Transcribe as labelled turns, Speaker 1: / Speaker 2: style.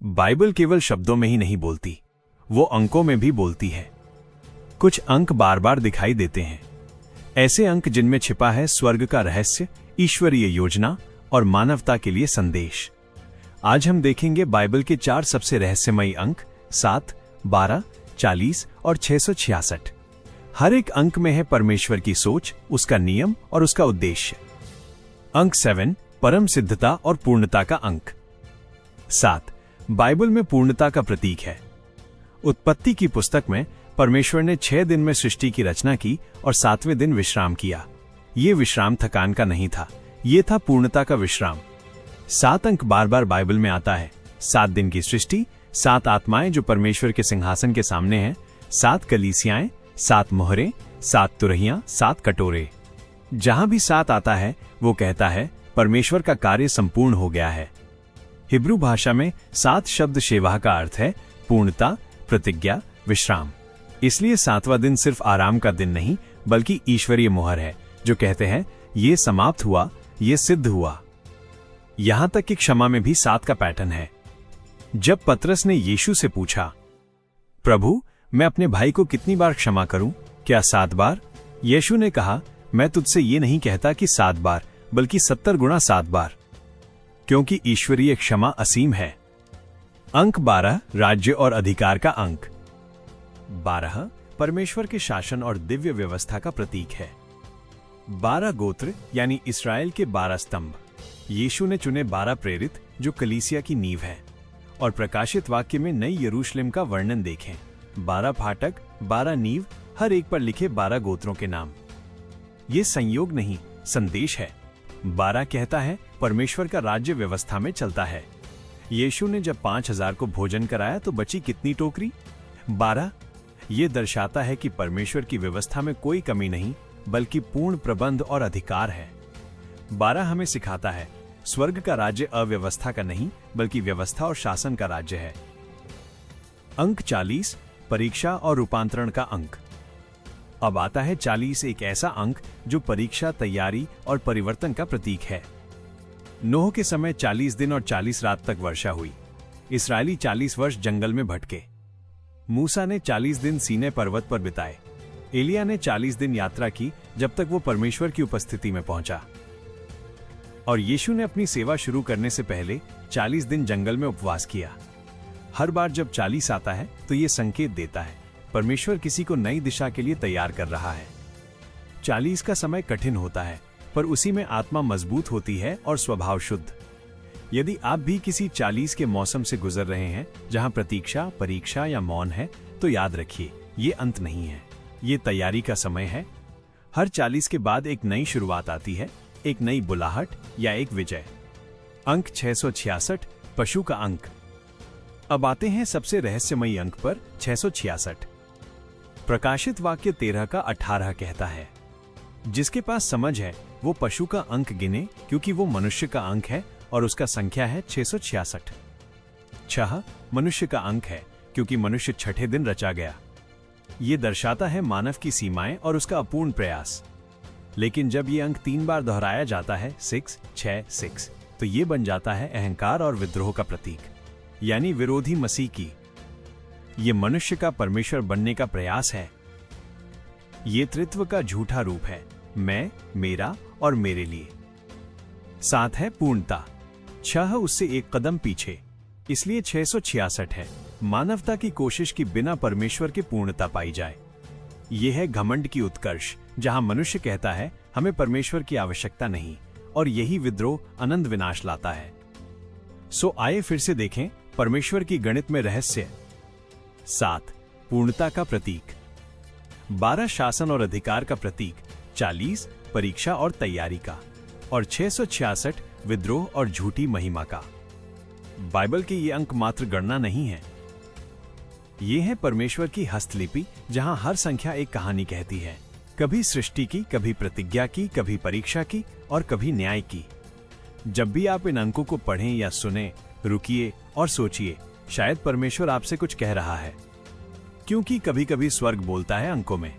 Speaker 1: Bible केवल शब्दों में ही नहीं बोलती, वो अंकों में भी बोलती है। कुछ अंक बार बार दिखाई देते हैं, ऐसे अंक जिनमें छिपा है स्वर्ग का रहस्य, ईश्वरीय योजना और मानवता के लिए संदेश। आज हम देखेंगे बाइबल के 4 सबसे रहस्यमयी अंक 7, 12, 40 और 666। हर एक अंक में है परमेश्वर की सोच, उसका नियम और उसका उद्देश्य। अंक 7 परम सिद्धता और पूर्णता का अंक। 7 बाइबल में पूर्णता का प्रतीक है। उत्पत्ति की पुस्तक में परमेश्वर ने 6 दिन में सृष्टि की रचना की और 7वें दिन विश्राम किया। ये विश्राम थकान का नहीं था, ये था पूर्णता का विश्राम। 7 अंक बार बार बाइबल में आता है। 7 दिन की सृष्टि, 7 आत्माएं जो परमेश्वर के सिंहासन के सामने हैं, 7 कलीसियाएं, 7 मोहरें, 7 तुरहियां, 7 कटोरे। जहां भी 7 आता है वो कहता है परमेश्वर का कार्य संपूर्ण हो गया है। हिब्रू भाषा में 7 शब्द शेवाह का अर्थ है पूर्णता, प्रतिज्ञा, विश्राम। इसलिए 7वां दिन सिर्फ आराम का दिन नहीं बल्कि ईश्वरीय मोहर है जो कहते हैं ये समाप्त हुआ, ये सिद्ध हुआ। यहां तक कि क्षमा में भी 7 का पैटर्न है। जब पतरस ने यीशु से पूछा, प्रभु मैं अपने भाई को कितनी बार क्षमा करूं, क्या 7 बार? यीशु ने कहा, मैं तुझसे ये नहीं कहता कि 7 बार बल्कि 70 गुणा 7 बार, क्योंकि ईश्वरीय क्षमा असीम है। अंक 12 राज्य और अधिकार का अंक। 12 परमेश्वर के शासन और दिव्य व्यवस्था का प्रतीक है। 12 गोत्र यानी इस्राएल के 12 स्तंभ। यीशु ने चुने 12 प्रेरित जो कलीसिया की नींव है। और प्रकाशित वाक्य में नई यरूशलेम का वर्णन देखें। 12 फाटक, 12 नींव, हर एक पर लिखे 12 गोत्रों के नाम। ये संयोग नहीं, संदेश है। 12 कहता है परमेश्वर का राज्य व्यवस्था में चलता है। यीशु ने जब 5000 को भोजन कराया तो बची कितनी टोकरी? 12। ये दर्शाता है कि परमेश्वर की व्यवस्था में कोई कमी नहीं बल्कि पूर्ण प्रबंध और अधिकार है। 12 हमें सिखाता है स्वर्ग का राज्य अव्यवस्था का नहीं बल्कि व्यवस्था और शासन का राज्य है। अंक 40 परीक्षा और रूपांतरण का अंक। अब आता है 40 एक ऐसा अंक जो परीक्षा, तैयारी और परिवर्तन का प्रतीक है। नूह के समय 40 दिन और 40 रात तक वर्षा हुई। इस्राएली 40 वर्ष जंगल में भटके। मूसा ने 40 दिन सीनै पर्वत पर बिताए। एलिया ने 40 दिन यात्रा की जब तक वो परमेश्वर की उपस्थिति में पहुंचा। और यीशु ने अपनी सेवा शुरू करने से पहले 40 दिन जंगल में उपवास किया। हर बार जब 40 आता है तो ये संकेत देता है परमेश्वर किसी को नई दिशा के लिए तैयार कर रहा है। 40 का समय कठिन होता है पर उसी में आत्मा मजबूत होती है और स्वभाव शुद्ध। यदि आप भी किसी 40 के मौसम से गुजर रहे हैं जहां प्रतीक्षा, परीक्षा या मौन है, तो याद रखिए ये अंत नहीं है, ये तैयारी का समय है। हर 40 के बाद एक नई शुरुआत आती है, एक नई बुलाहट या एक विजय। अंक 666 पशु का अंक। अब आते हैं सबसे रहस्यमयी अंक पर, 666। प्रकाशित वाक्य 13 का 18 कहता है, जिसके पास समझ है वो पशु का अंक गिने क्योंकि वो मनुष्य का अंक है और उसका संख्या है 666। 6 मनुष्य का अंक है क्योंकि मनुष्य 6ठे दिन रचा गया। ये दर्शाता है मानव की सीमाएं और उसका अपूर्ण प्रयास। लेकिन जब ये अंक 3 बार दोहराया जाता है 6, 6, 6, तो ये बन जाता है अहंकार और विद्रोह का प्रतीक, यानी विरोधी मसीह की। ये मनुष्य का परमेश्वर बनने का प्रयास है। ये त्रित्व का झूठा रूप है, मैं, मेरा और मेरे लिए। 7 है पूर्णता। 6 उससे एक कदम पीछे, इसलिए 666 है मानवता की कोशिश की बिना परमेश्वर की पूर्णता पाई जाए। यह है घमंड की उत्कर्ष, जहां मनुष्य कहता है हमें परमेश्वर की आवश्यकता नहीं, और यही विद्रोह अनंत विनाश लाता है। सो आइए फिर से देखें परमेश्वर की गणित में रहस्य। 7 पूर्णता का प्रतीक, 12 शासन और अधिकार का प्रतीक, 40 परीक्षा और तैयारी का, और 666 विद्रोह और झूठी महिमा का। बाइबल के ये अंक मात्र गणना नहीं है, ये है परमेश्वर की हस्तलिपि जहां हर संख्या एक कहानी कहती है, कभी सृष्टि की, कभी प्रतिज्ञा की, कभी परीक्षा की और कभी न्याय की। जब भी आप इन अंकों को पढ़ें या सुने, रुकिए और सोचिए, शायद परमेश्वर आपसे कुछ कह रहा है, क्योंकि कभी कभी स्वर्ग बोलता है अंकों में।